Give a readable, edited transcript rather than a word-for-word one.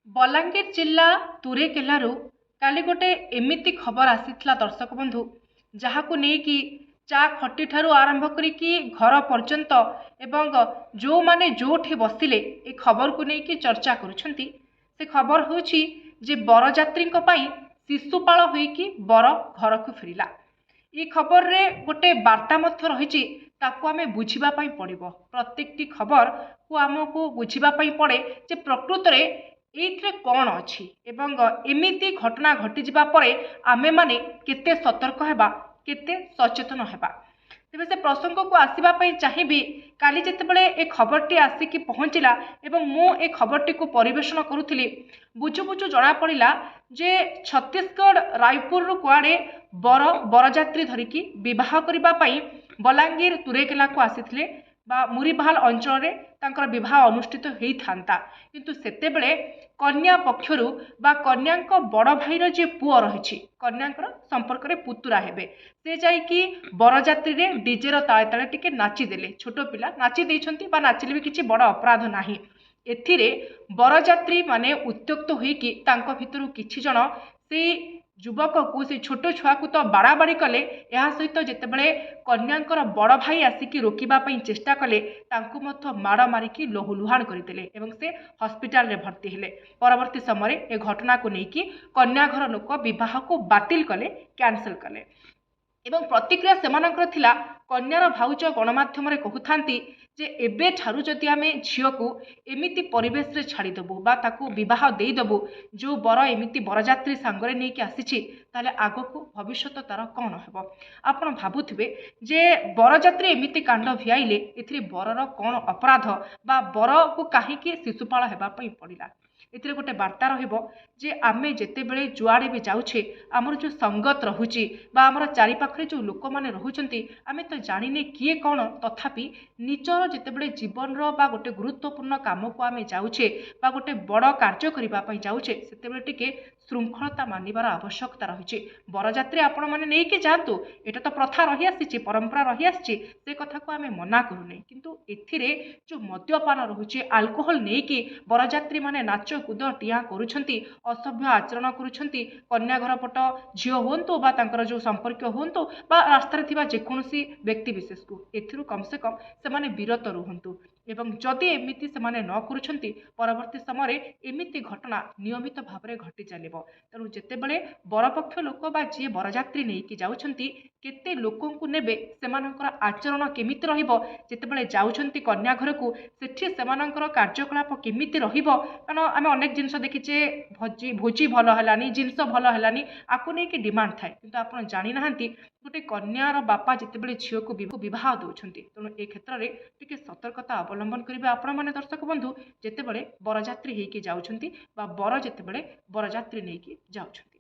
बलांगीर जिला तुरेकेलारू काली गोटे एमिति खबर आसीथिला दर्शक बंधु जहाकू नेकी चा खट्टी ठारू आरंभ करिकी घर पर्यंत एवं जो माने जोठी बसिले ए खबर को नेकी चर्चा करुछंती। से खबर होची जे बरजात्री शिशुपाल होईकी बर घर को फेरिला। ये खबर रे गोटे वार्ता मध्य रही ताकू आमे बुझिबा पई पड़िबो। प्रत्येकटी खबर को आमको बुझिबा पई पड़े जे प्रकृत रे एइथरे कौन अच्छी एवं एमिति घटना घटी जिबा परे आमे माने केते सतर्क हेबा केते सचेतन हेबा। तेबे से प्रसंग को आसीबा पई चाहिबी काली जेतेबेले ए खबरटी आसिकी पहुँचला एवं मु ए खबरटी को परिवेषण करुथिली बुझु बुझु जना पड़िला जे छत्तीसगढ़ रायपुर रु कुआडे बरजात्री धरिकी विवाह करिबा पई बलांगीर तुरेकेला को आसीथिले बा मुरीभाल अंचल रे तांकर विवाह अनुष्ठित होई थांता। किंतु सेतेबेले कन्या पक्षरु बा कन्यांक बड़ भाईर जे पुओ रही कन्यांकर संपर्क रे पुतुरा हेबे से जाइकी बरजात्री रे डीजे ताले ताले टिके नाची देले। छोट पिला नाची देइछंती बा नाचिले भी किछि बड़ अपराध नाही। एथिरे बरजात्री माने उत्त्यक्त होईकी तांको भितरु किछि जण से युवक को से छोट छुआ को तो बाड़ाबाड़ी कले। या सहित जेतेबेले कन्यांकर बड़ भाई आसिकी रोकिबा पई चेष्टा कले तांको मध्य माड़ मारिकी लहुलुहान करदेले एवं से हॉस्पिटल रे भर्ती हेले। परवर्ती समय ए घटना को लेकिन कन्या घर लोक विवाह को बातिल कले कैंसल कले एवं प्रतिक्रिया सेमानकर थिला कन्यार भाउज गणमाध्यम रे कहउथांती जे एबे ठारू जदि आमे झियो को एमिति परिवेश रे छाड़ी देबु बा ताकू विवाह देई देबु जो बर एमिति बरजात्री सांगरे नै कि आसीछि ताले आगो को भविष्यत तार कोन हेबो। आपण भाबुथिबे जे बरजात्री एमिति कांड भियाइले एथिरे बरर कोन अपराध बा बर को काहे कि शिशुपाल हेबा पई पड़िला। एथिरे गोटे वार्ता रहिबो जे आमे जेतेबेले जुआडे भी जाउछे आमर जो संगत रहुची बा आमर चारि पाखरे जो लोक माने रहुचंती आमे तो जानिने किए कोन तथापि निजर जेतेबेले जीवन रो बा गोटे गुरुत्वपूर्ण काम को आमे जाउछे बा गोटे बड़ कार्य करिबा पई जाउछे सेतेबेले टिके श्रृंखलता मानिबार आवश्यकता रहिछि। बरजात्री आपण माने नै कि जातु एटा तो प्रथा रहि आसीछि परंपरा रहि आसीछि से कथा को आमे मना करूनै। किंतु एथिरे जो मद्यपान रहुछि अल्कोहल नै कि बरजात्री माने नाच कूद टिया करुछंती असभ्य आचरण करुछंती कन्या घर पट झियो होंतु बा तांकर जो संपर्क होंतु बा रास्ता रे थिबा जेकोनोसी व्यक्ति विशेष को एथिरु कम से कम से माने विरत रुहंतु एवं जदि एमिति से माने न करुछंती परवर्ती समय एमिति घटना नियमित भाव में घटी चलिबो। तेणु जेतेबेले बरपक्ष लोक बा जी बरजात्री नै कि जाउछंती केते लोकों को नेबे सेमानकर आचरण केमिति रहिबो जेतेबेले जाउछंती कन्या घर को सेठी सेमानकर कार्यकलाप केमिति रहिबो। कारण आमे अनेक जिनस देखिचे भोजी भल हलानी जिनस भल हलानी आकु नै कि डिमांड थाए किंतु आपण जानि नाहंती गोटे कन्यार बापा जितेबेले झियो को विवाह दउछंती। तेणु ए क्षेत्र रे टिके सतर्कता अवलंबन करिबे आपण माने दर्शक बंधु जेतेबेले बरजात्री हेकी जाउछंती बा बर जेतेबेले बरजात्री नै कि जाउछंती।